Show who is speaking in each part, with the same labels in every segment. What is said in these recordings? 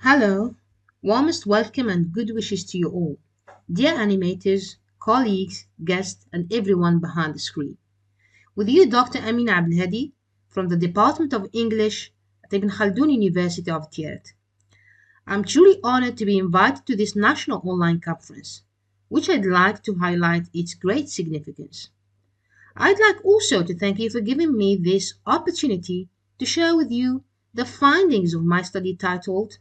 Speaker 1: Hello, warmest welcome and good wishes to you all, dear animators, colleagues, guests, and everyone behind the screen. With you, Dr. Amina Abdelhadi from the Department of English at Ibn Khaldun University of Tiret. I'm truly honored to be invited to this national online conference, which I'd like to highlight its great significance. I'd like also to thank you for giving me this opportunity to share with you the findings of my study titled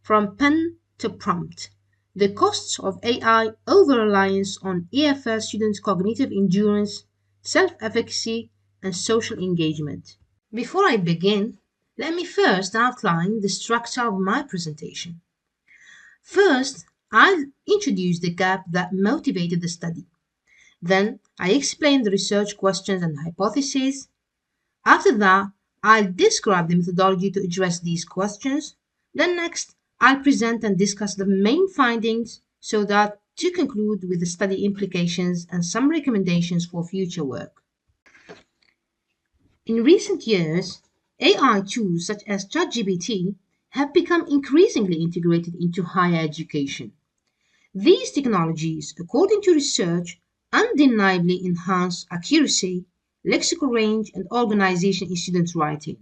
Speaker 1: From Pen to Prompt: The Costs of AI Over-Reliance on EFL Students' Cognitive Endurance, Self-Efficacy, and Social Engagement. Before I begin, let me first outline the structure of my presentation. First, I'll introduce the gap that motivated the study. Then, I explain the research questions and hypotheses. After that, I'll describe the methodology to address these questions. Then next, I'll present and discuss the main findings so that to conclude with the study implications and some recommendations for future work. In recent years, AI tools such as ChatGPT have become increasingly integrated into higher education. These technologies, according to research, undeniably enhance accuracy, lexical range, and organization in student writing.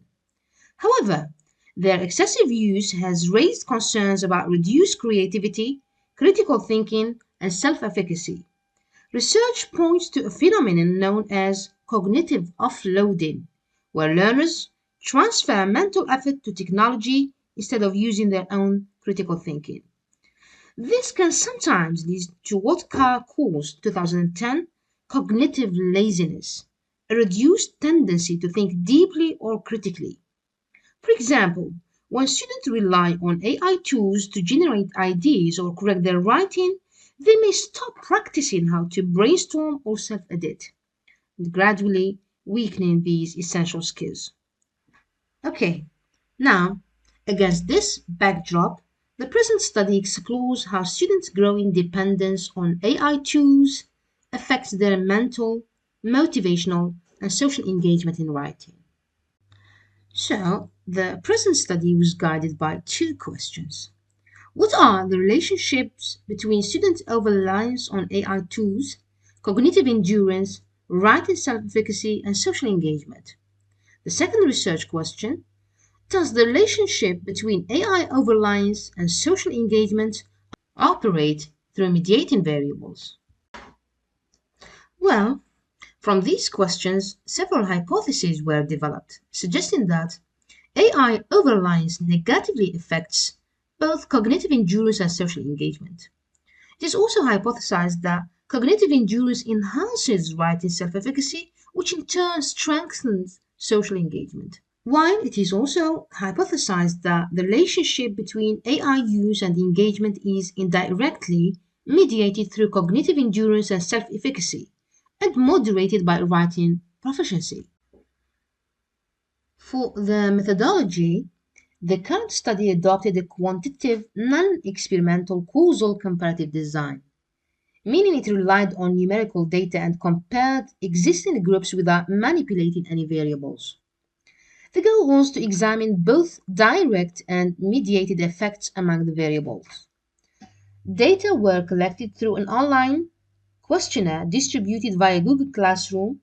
Speaker 1: However, their excessive use has raised concerns about reduced creativity, critical thinking, and self-efficacy. Research points to a phenomenon known as cognitive offloading, where learners transfer mental effort to technology instead of using their own critical thinking. This can sometimes lead to what Carr calls 2010 cognitive laziness, a reduced tendency to think deeply or critically. For example, when students rely on AI tools to generate ideas or correct their writing, they may stop practicing how to brainstorm or self-edit, gradually weakening these essential skills. Okay, now, against this backdrop, the present study explores how students' growing dependence on AI tools affects their mental, motivational, and social engagement in writing. So, the present study was guided by two questions. What are the relationships between students' over-reliance on AI tools, cognitive endurance, writing self-efficacy, and social engagement? The second research question: does the relationship between AI over-reliance and social engagement operate through mediating variables? Well, from these questions, several hypotheses were developed, suggesting that AI over-reliance negatively affects both cognitive endurance and social engagement. It is also hypothesized that cognitive endurance enhances writing self-efficacy, which in turn strengthens social engagement. While it is also hypothesized that the relationship between AI use and engagement is indirectly mediated through cognitive endurance and self-efficacy, and moderated by writing proficiency. For the methodology, the current study adopted a quantitative, non-experimental causal comparative design, meaning it relied on numerical data and compared existing groups without manipulating any variables. The goal was to examine both direct and mediated effects among the variables. Data were collected through an online questionnaire distributed via Google Classroom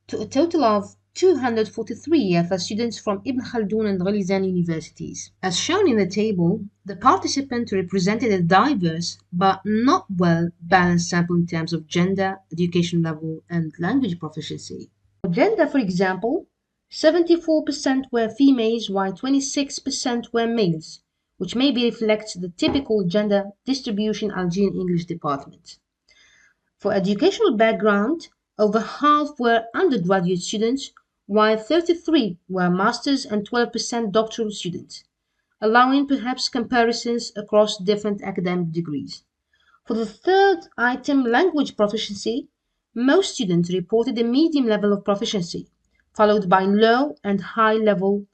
Speaker 1: to a total of 243 EFL students from Ibn Khaldun and Ghalizan universities. As shown in the table, the participants represented a diverse but not well balanced sample in terms of gender, education level, and language proficiency. For gender, for example, 74% were females while 26% were males, which maybe reflects the typical gender distribution Algerian English department. For educational background, over half were undergraduate students, while 33 were master's and 12% doctoral students, allowing perhaps comparisons across different academic degrees. For the third item, language proficiency, most students reported a medium level of proficiency, followed by low and high level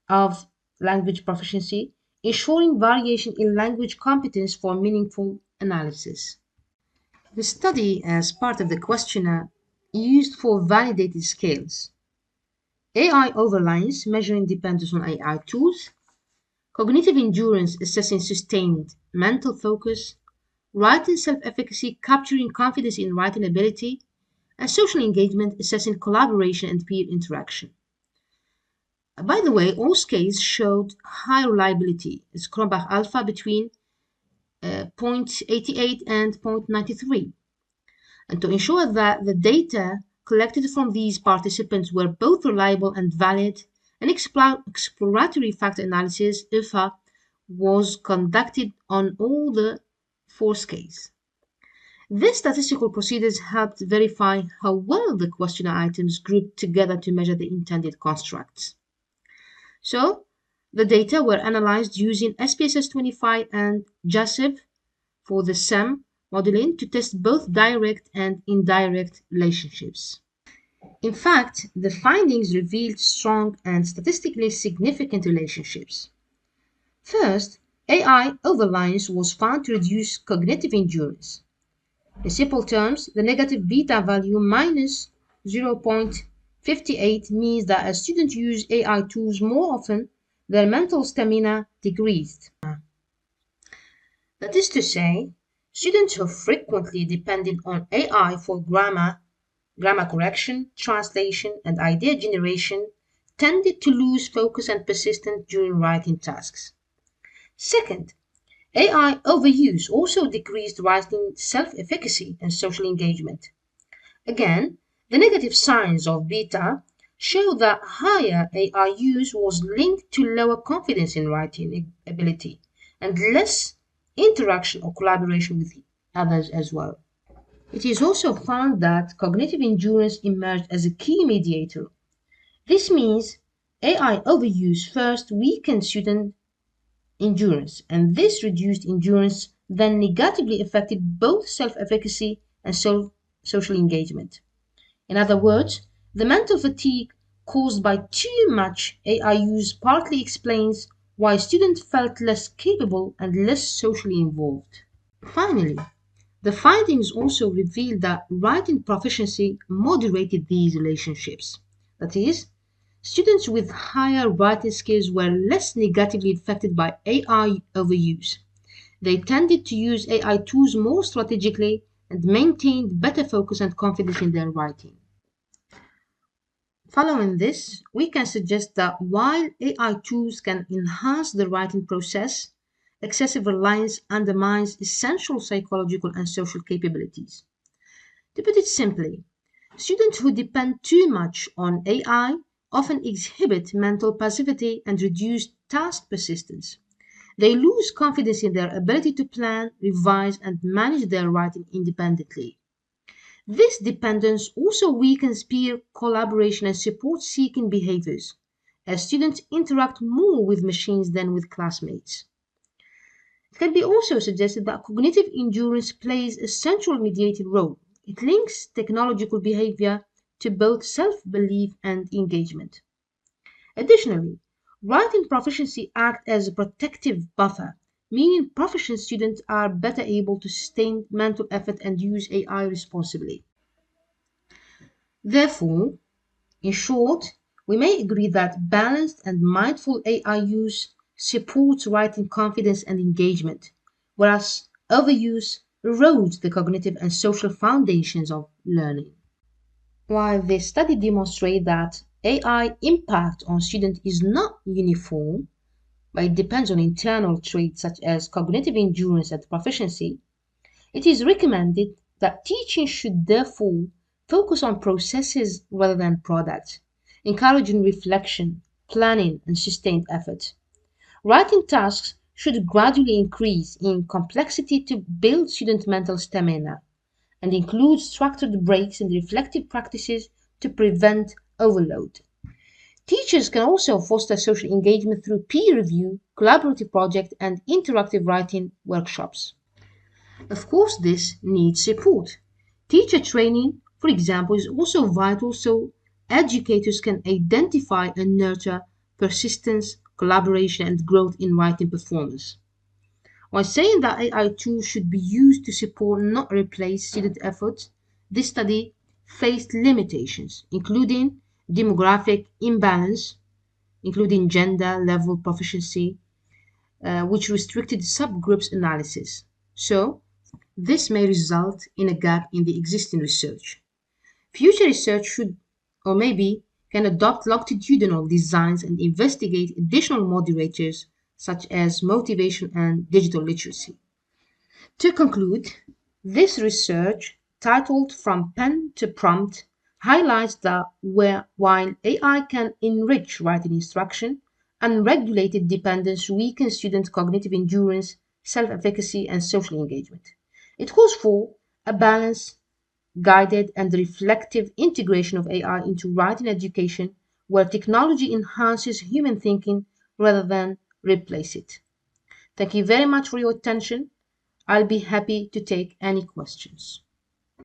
Speaker 1: of language proficiency, ensuring variation in language competence for meaningful analysis. The study, as part of the questionnaire, used four validated scales: AI overlines measuring dependence on AI tools, cognitive endurance assessing sustained mental focus, writing self-efficacy capturing confidence in writing ability, and social engagement assessing collaboration and peer interaction. By the way, all scales showed high reliability, as Cronbach alpha between 0.88 and 0.93. And to ensure that the data collected from these participants were both reliable and valid, an exploratory factor analysis, IFA, was conducted on all the four scales. These statistical procedures helped verify how well the questionnaire items grouped together to measure the intended constructs. So, the data were analyzed using SPSS 25 and JASIB for the SEM modeling to test both direct and indirect relationships. In fact, the findings revealed strong and statistically significant relationships. First, AI overlines was found to reduce cognitive endurance. In simple terms, the negative beta value minus 0.58 means that as students use AI tools more often, their mental stamina decreased. That is to say, students who frequently depended on AI for grammar correction, translation, and idea generation tended to lose focus and persistence during writing tasks. Second, AI overuse also decreased writing self-efficacy and social engagement. Again, the negative signs of beta show that higher AI use was linked to lower confidence in writing ability and less interaction or collaboration with others as well. It is also found that cognitive endurance emerged as a key mediator. This means AI overuse first weakened student endurance, and this reduced endurance then negatively affected both self-efficacy and social engagement. In other words, the mental fatigue caused by too much AI use partly explains why students felt less capable and less socially involved. Finally, the findings also revealed that writing proficiency moderated these relationships. That is, students with higher writing skills were less negatively affected by AI overuse. They tended to use AI tools more strategically and maintained better focus and confidence in their writing. Following this, we can suggest that while AI tools can enhance the writing process, excessive reliance undermines essential psychological and social capabilities. To put it simply, students who depend too much on AI often exhibit mental passivity and reduced task persistence. They lose confidence in their ability to plan, revise, and manage their writing independently. This dependence also weakens peer collaboration and support seeking behaviors, as students interact more with machines than with classmates. It can be also suggested that cognitive endurance plays a central mediated role. It links technological behavior to both self-belief and engagement. Additionally, writing proficiency acts as a protective buffer, meaning proficient students are better able to sustain mental effort and use AI responsibly. Therefore, in short, we may agree that balanced and mindful AI use supports writing confidence and engagement, whereas overuse erodes the cognitive and social foundations of learning. While this study demonstrates that AI impact on students is not uniform, but it depends on internal traits such as cognitive endurance and proficiency, it is recommended that teaching should therefore focus on processes rather than products, encouraging reflection, planning, and sustained effort. Writing tasks should gradually increase in complexity to build student mental stamina and include structured breaks and reflective practices to prevent overload. Teachers can also foster social engagement through peer review, collaborative projects, and interactive writing workshops. Of course, this needs support. Teacher training, for example, is also vital so educators can identify and nurture persistence, collaboration, and growth in writing performance. While saying that AI tools should be used to support, not replace, student efforts, this study faced limitations, including demographic imbalance, including gender level proficiency, which restricted subgroups analysis. So, this may result in a gap in the existing research. Future research should, or maybe, can adopt longitudinal designs and investigate additional moderators such as motivation and digital literacy. To conclude, this research, titled From Pen to Prompt, highlights that while AI can enrich writing instruction, unregulated dependence weakens student cognitive endurance, self efficacy, and social engagement. It calls for a balanced, guided, and reflective integration of AI into writing education where technology enhances human thinking rather than replace it. Thank you very much for your attention. I'll be happy to take any questions.